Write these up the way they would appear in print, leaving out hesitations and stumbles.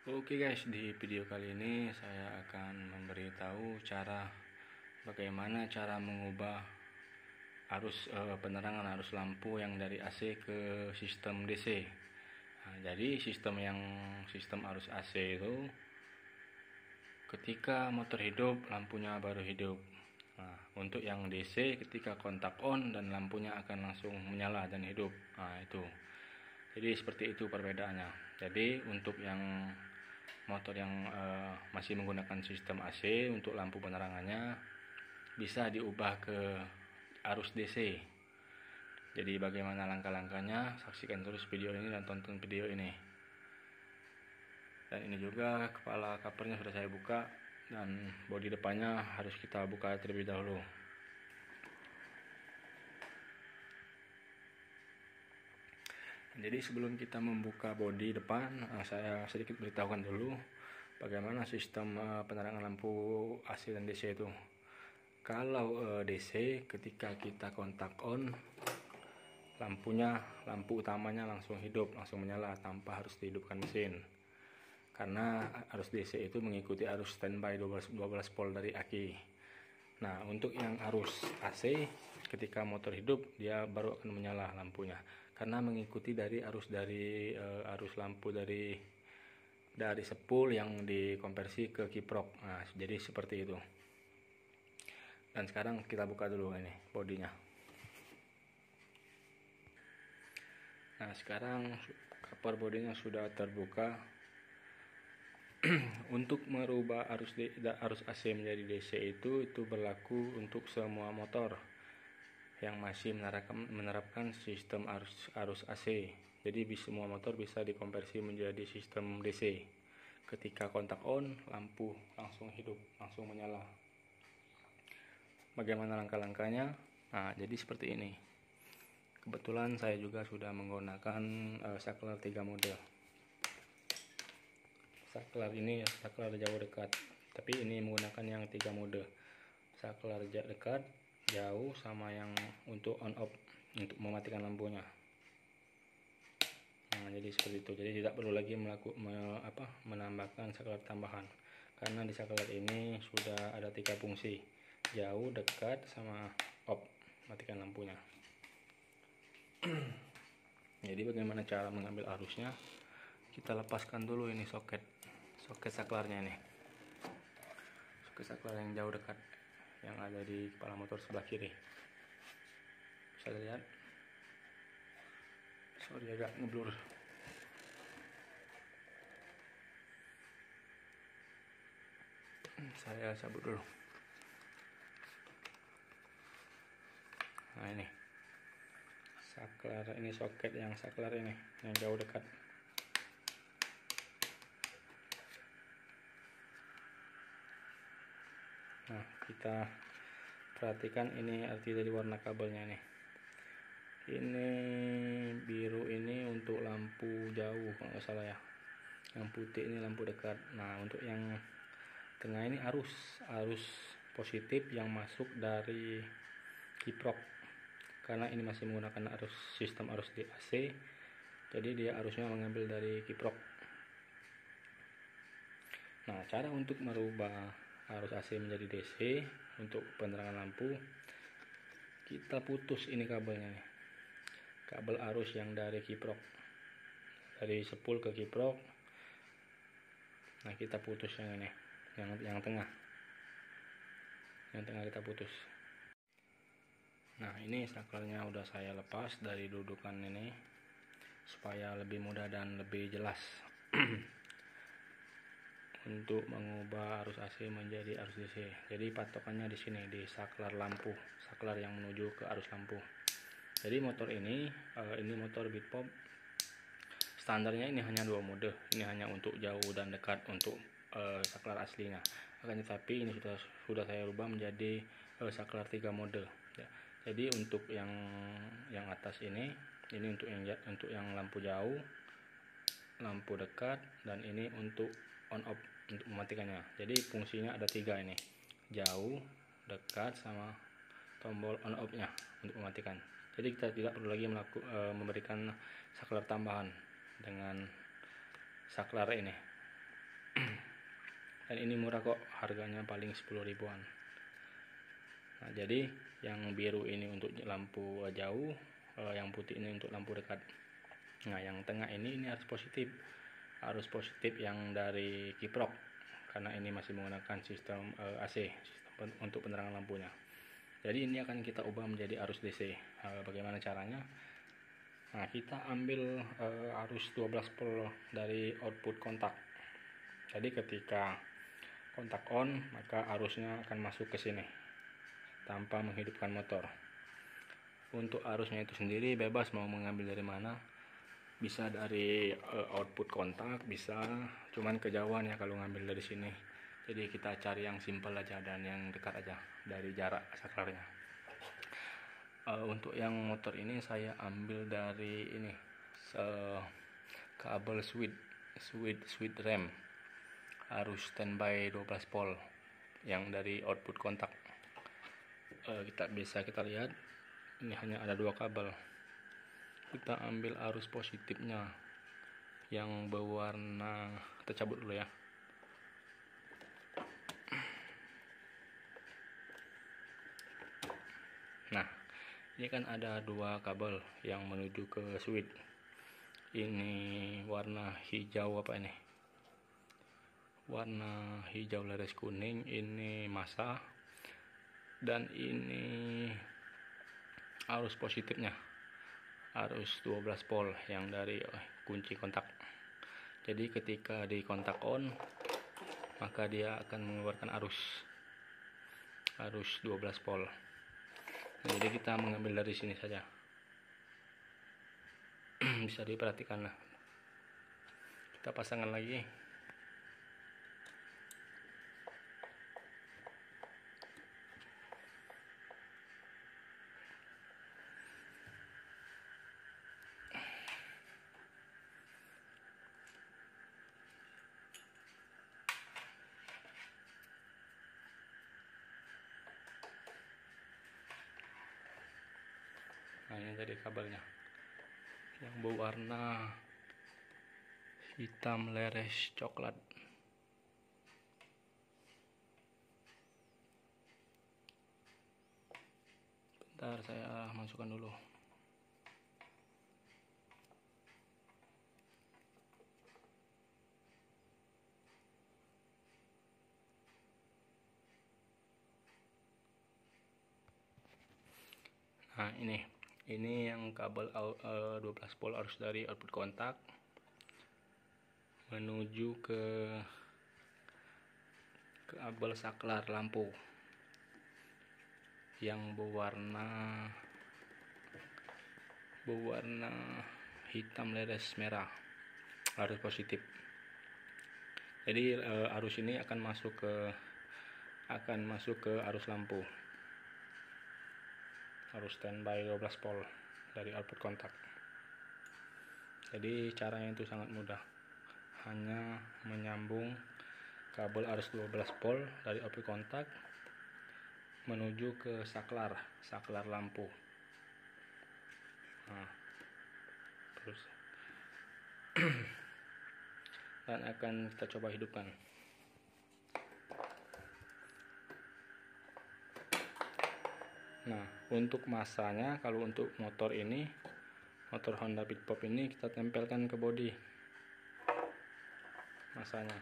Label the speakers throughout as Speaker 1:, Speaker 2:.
Speaker 1: Oke guys, di video kali ini saya akan memberitahu bagaimana cara mengubah penerangan arus lampu yang dari AC ke sistem DC. Nah, jadi sistem arus AC itu ketika motor hidup lampunya baru hidup. Nah, untuk yang DC ketika kontak on dan lampunya akan langsung menyala dan hidup. Nah, itu. Jadi seperti itu perbedaannya. Jadi untuk yang motor yang masih menggunakan sistem AC untuk lampu penerangannya bisa diubah ke arus DC. Jadi bagaimana langkah-langkahnya, saksikan terus video ini dan tonton video ini. Dan ini juga kepala covernya sudah saya buka dan bodi depannya harus kita buka terlebih dahulu. Jadi sebelum kita membuka bodi depan, saya sedikit beritahukan dulu bagaimana sistem penerangan lampu AC dan DC itu. Kalau DC ketika kita kontak on, lampu utamanya langsung hidup, langsung menyala tanpa harus dihidupkan mesin. Karena arus DC itu mengikuti arus standby 12 volt dari aki. Nah, untuk yang arus AC ketika motor hidup dia baru akan menyala lampunya karena mengikuti dari arus lampu dari spool yang dikonversi ke kiprok. Nah, jadi seperti itu. Dan sekarang kita buka dulu ini bodinya. Nah, sekarang cover bodinya sudah terbuka. Untuk merubah arus AC menjadi DC itu berlaku untuk semua motor yang masih menerapkan sistem arus AC. Jadi semua motor bisa dikonversi menjadi sistem DC. Ketika kontak on, lampu langsung hidup, langsung menyala. Bagaimana langkah-langkahnya? Nah, jadi seperti ini. Kebetulan saya juga sudah menggunakan saklar 3 mode. Saklar ini saklar jauh dekat, tapi ini menggunakan yang 3 mode. Saklar dekat, jauh, sama yang untuk on off, untuk mematikan lampunya. Nah, jadi seperti itu. Jadi tidak perlu lagi menambahkan saklar tambahan, karena di saklar ini sudah ada 3 fungsi: jauh, dekat, sama off, matikan lampunya. Jadi bagaimana cara mengambil arusnya? Kita lepaskan dulu ini soket saklarnya ini. Soket saklar yang jauh dekat yang ada di kepala motor sebelah kiri. Bisa lihat. Sorry agak ngeblur. Saya cabut dulu. Nah, ini saklar, ini soket yang saklar ini yang jauh dekat. Nah, kita perhatikan ini arti dari warna kabelnya nih. Ini biru ini untuk lampu jauh kalau nggak salah ya. Yang putih ini lampu dekat. Nah, untuk yang tengah ini arus positif yang masuk dari kiprok. Karena ini masih menggunakan sistem arus DC, jadi dia arusnya mengambil dari kiprok. Nah, cara untuk merubah arus AC menjadi DC untuk penerangan lampu, kita putus ini kabelnya nih. Kabel arus yang dari kiprok, dari spool ke kiprok. Nah, kita putus yang ini, yang tengah. Yang tengah kita putus. Nah, ini saklarnya udah saya lepas dari dudukan ini supaya lebih mudah dan lebih jelas. Untuk mengubah arus AC menjadi arus DC. Jadi patokannya di sini di saklar lampu, saklar yang menuju ke arus lampu. Jadi motor ini motor Bitpop. Standarnya ini hanya 2 mode. Ini hanya untuk jauh dan dekat untuk saklar aslinya. Akan tetapi ini sudah saya rubah menjadi saklar 3 mode. Ya. Jadi untuk yang atas ini untuk yang lampu jauh, lampu dekat, dan ini untuk on off, untuk mematikannya. Jadi fungsinya ada 3 ini: jauh, dekat, sama tombol on off nya untuk mematikan. Jadi kita tidak perlu lagi memberikan saklar tambahan dengan saklar ini. dan ini murah kok, harganya paling 10 ribuan. Nah, jadi yang biru ini untuk lampu jauh, yang putih ini untuk lampu dekat. Nah, yang tengah ini arus positif yang dari kiprok, karena ini masih menggunakan sistem AC, sistem untuk penerangan lampunya. Jadi ini akan kita ubah menjadi arus DC. Bagaimana caranya? Nah, kita ambil arus 12 volt dari output kontak. Jadi ketika kontak on, maka arusnya akan masuk ke sini tanpa menghidupkan motor. Untuk arusnya itu sendiri bebas mau mengambil dari mana, bisa dari output kontak, bisa, cuman kejauhan ya kalau ngambil dari sini. Jadi kita cari yang simple aja dan yang dekat aja dari jarak saklarnya. Untuk yang motor ini saya ambil dari ini kabel switch rem arus standby 12 volt yang dari output kontak. Kita lihat ini hanya ada 2 kabel. Kita ambil arus positifnya yang berwarna, kita cabut dulu ya. Nah, ini kan ada 2 kabel yang menuju ke switch. Ini warna hijau apa ini? Warna hijau leres kuning, ini massa, dan ini arus positifnya, arus 12 volt yang dari kunci kontak. Jadi ketika di kontak on, maka dia akan mengeluarkan arus 12 volt. Nah, jadi kita mengambil dari sini saja. Bisa diperhatikan lah. Kita pasangkan lagi. Nah, ini jadi kabelnya yang berwarna hitam leres coklat. Bentar, saya masukkan dulu. Nah, ini yang kabel 12 volt arus dari output kontak menuju ke kabel saklar lampu yang berwarna hitam leres merah, arus positif. Jadi arus ini akan masuk ke arus lampu, arus standby 12 volt dari output kontak. Jadi caranya itu sangat mudah, hanya menyambung kabel arus 12 volt dari output kontak menuju ke saklar lampu. Nah, terus dan akan kita coba hidupkan. Nah, untuk masanya, kalau untuk motor Honda Beatpop ini, kita tempelkan ke bodi masanya.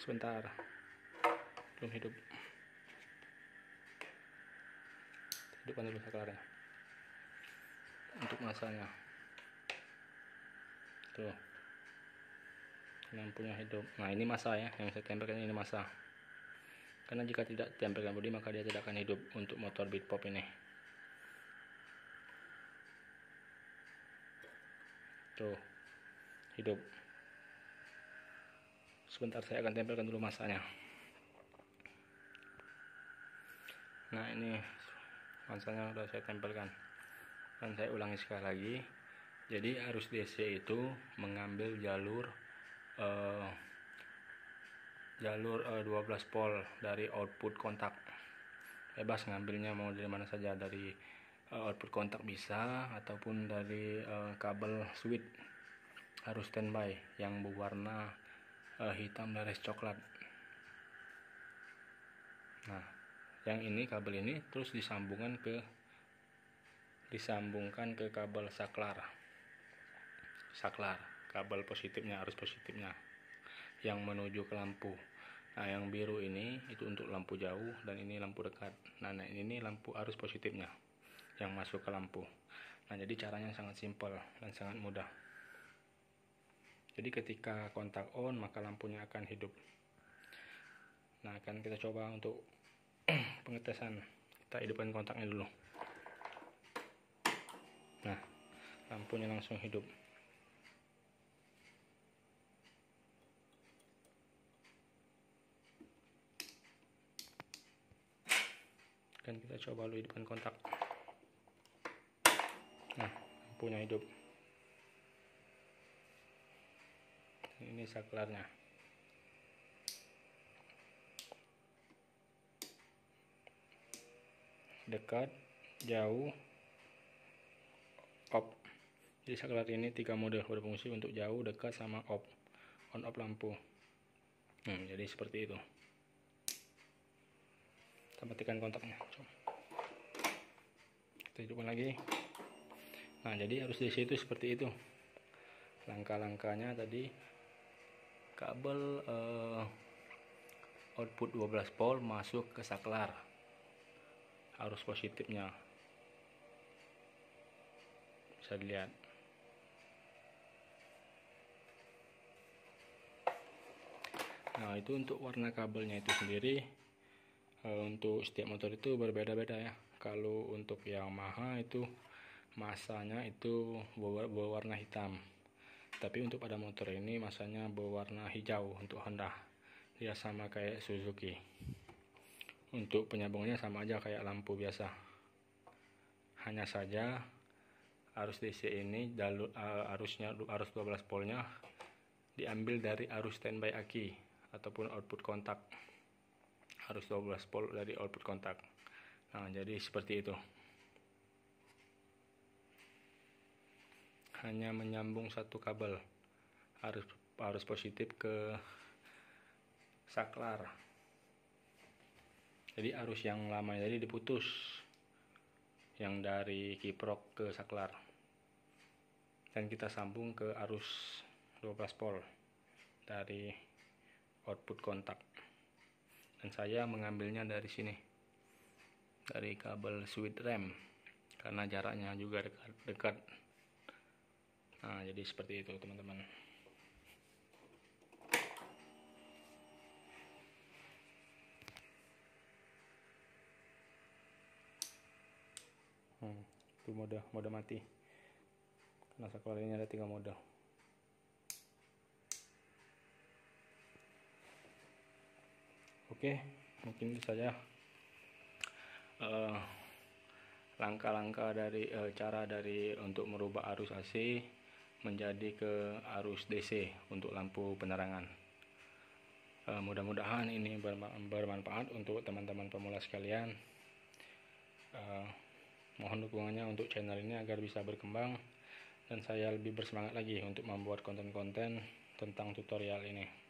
Speaker 1: Sebentar, belum hidup. Hidupkan dulu saklarnya. Untuk masanya, tuh, lampunya hidup. Nah, ini massa ya, yang saya tempelkan ini massa. Karena jika tidak tempelkan bodi, maka dia tidak akan hidup untuk motor Beatpop ini. Tuh, hidup. Sebentar, saya akan tempelkan dulu massanya. Nah, ini massanya sudah saya tempelkan, dan saya ulangi sekali lagi. Jadi arus DC itu mengambil jalur 12 volt dari output kontak. Bebas ngambilnya mau dari mana saja, dari output kontak bisa, ataupun dari kabel switch arus standby yang berwarna hitam beres coklat. Nah, yang ini kabel ini terus disambungkan ke kabel saklar, kabel positifnya, arus positifnya yang menuju ke lampu. Nah, yang biru ini itu untuk lampu jauh dan ini lampu dekat. Nah, ini lampu arus positifnya yang masuk ke lampu. Nah, jadi caranya sangat simpel dan sangat mudah. Jadi ketika kontak on maka lampunya akan hidup. Nah, akan kita coba untuk pengetesan. Kita hidupkan kontaknya dulu. Nah, lampunya langsung hidup. Dan kita coba dulu hidupkan kontak. Nah, lampunya hidup. Ini saklarnya. Dekat, jauh, off. Jadi saklar ini 3 mode berfungsi untuk jauh, dekat, sama off, on off lampu. Jadi seperti itu. Kita matikan kontaknya. Kita hidupkan lagi. Nah, jadi arus DC itu seperti itu. Langkah-langkahnya tadi, kabel output 12 volt masuk ke saklar, arus positifnya bisa dilihat. Nah, itu untuk warna kabelnya itu sendiri. Untuk setiap motor itu berbeda-beda ya. Kalau untuk Yamaha itu masanya itu berwarna hitam, tapi untuk pada motor ini masanya berwarna hijau untuk Honda. Dia sama kayak Suzuki. Untuk penyambungnya sama aja kayak lampu biasa. Hanya saja arus DC ini arus 12 voltnya diambil dari arus standby aki ataupun output kontak. Arus 12 volt dari output kontak. Nah, jadi seperti itu. Hanya menyambung satu kabel arus positif ke saklar. Jadi arus yang lama jadi diputus, yang dari kiprok ke saklar, dan kita sambung ke arus 12 volt dari output kontak. Dan saya mengambilnya dari sini, dari kabel switch rem, karena jaraknya juga dekat. Nah, jadi seperti itu teman-teman. Itu mode mati. Karena saklar ini ada 3 mode. Oke, mungkin itu saja langkah-langkah dari cara untuk merubah arus AC menjadi ke arus DC untuk lampu penerangan. Mudah-mudahan ini bermanfaat untuk teman-teman pemula sekalian. Mohon dukungannya untuk channel ini agar bisa berkembang dan saya lebih bersemangat lagi untuk membuat konten-konten tentang tutorial ini.